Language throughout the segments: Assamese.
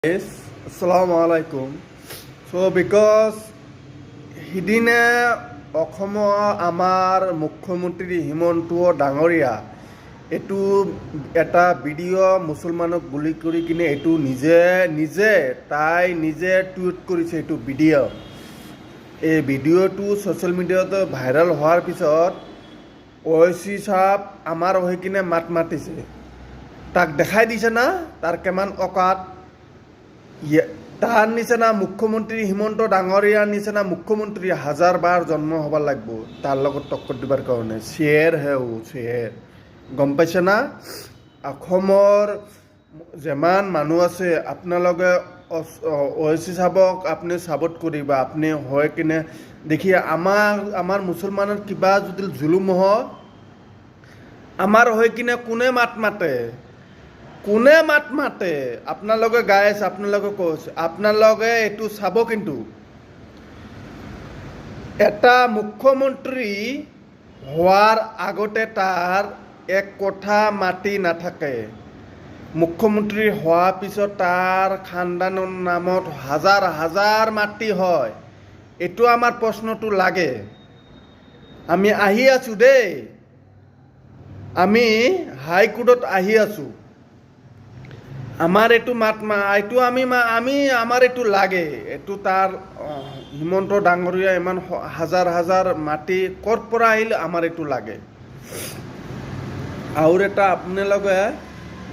Yes, Assalamu alaikum. So because সিদিনে অসমৰ আমাৰ মুখ্যমন্ত্ৰী হিমন্ত ডাঙৰীয়া এইটো এটা ভিডিঅ' মুছলমানক বুলি কৰি কিনে এইটো তাই নিজে টুইট কৰিছে এইটো ভিডিঅ'। এই ভিডিঅ'টো ছ'চিয়েল মিডিয়াত ভাইৰেল হোৱাৰ পিছত ঐচি সাহেব আমাৰ হৈ কিনে মাতিছে, তাক দেখাই দিছে না তাৰ কিমান অকাত। তাৰ নিচিনা মুখ্যমন্ত্ৰী হিমন্ত ডাঙৰীয়াৰ নিচিনা মুখ্যমন্ত্ৰী হাজাৰবাৰ জন্ম হ'ব লাগিব তাৰ লগত টক্কৰ দিবৰ কাৰণে। শ্বেৰ শ্বেৰ গম পাইছে না? অসমৰ যিমান মানুহ আছে আপোনালোকে ঐচি চাবক আপুনি চাপৰ্ট কৰিবা। আপুনি হৈ কিনে দেখি আমাৰ মুছলমানৰ কিবা যদি জুলুম হয় আমাৰ হৈ কিনে কোনে মাতে আপোনালোকে গাই আছে, আপোনালোকে কৈছে আপোনালোকে এইটো চাব। কিন্তু এটা মুখ্যমন্ত্ৰী হোৱাৰ আগতে তাৰ এক কথা মাটি নাথাকে। মুখ্যমন্ত্ৰী হোৱাৰ পিছত তাৰ খানদানৰ নামত হাজাৰ হাজাৰ মাটি হয়। এইটো আমাৰ প্ৰশ্নটো লাগে। আমি আহি আছোঁ দেই, আমি হাইকোৰ্টত আহি আছোঁ। আমাৰ এইটো আমাৰ এইটো লাগে। এইটো তাৰ হিমন্ত ডাঙৰীয়া ইমান হাজাৰ হাজাৰ মাটি ক'ৰ পৰা আহিল আমাৰ এইটো লাগে। আৰু এটা আপোনালোকে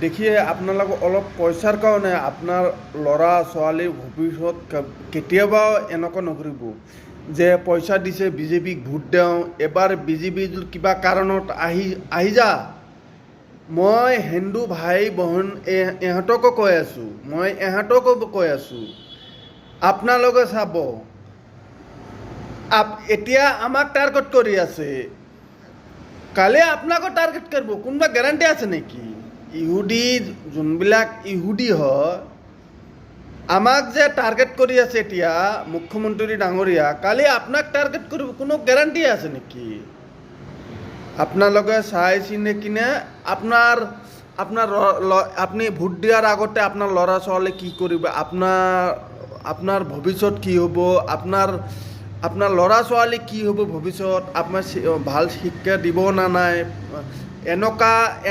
দেখিয়ে আপোনালোকে অলপ পইচাৰ কাৰণে আপোনাৰ ল'ৰা ছোৱালীৰ ভৱিষ্যত কেতিয়াবাও এনেকুৱা নকৰিব যে পইচা দিছে বিজেপিক ভোট দিওঁ, এবাৰ বিজেপি কিবা কাৰণত আহি যা। মই হিন্দু ভাই বহন ইহঁতকো কৈ আছোঁ, আপোনালোকে চাব। এতিয়া আমাক টাৰ্গেট কৰি আছে, কালি আপোনাকো টাৰ্গেট কৰিব। কোনোবা গেৰাণ্টি আছে নেকি? যোনবিলাক ইহুদি হয় আমাক যে টাৰ্গেট কৰি আছে এতিয়া মুখ্যমন্ত্ৰী ডাঙৰীয়া, কালি আপোনাক টাৰ্গেট কৰিব কোনো গেৰাণ্টি আছে নেকি? আপোনালোকে চাই চিনি কিনে আপুনি ভোট দিয়াৰ আগতে আপোনাৰ ল'ৰা ছোৱালী কি কৰিব, আপোনাৰ ভৱিষ্যত কি হ'ব, আপোনাৰ ল'ৰা ছোৱালী কি হ'ব ভৱিষ্যত, আপোনাৰ ভাল শিক্ষা দিব না নাই,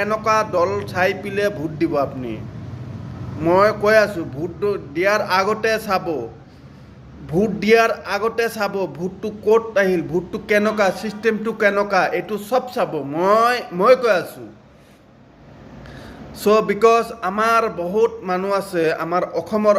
এনেকুৱা দল চাই পেলাই ভোট দিব আপুনি। মই কৈ আছোঁ ভোট দিয়াৰ আগতে চাব ভোটটো ক'ত আহিল, ভোটটো কেনেকুৱা, ছিষ্টেমটো কেনেকুৱা, এইটো চব চাব। মই কৈ আছোঁ। চ' বিকজ আমাৰ বহুত মানুহ আছে আমাৰ অসমৰ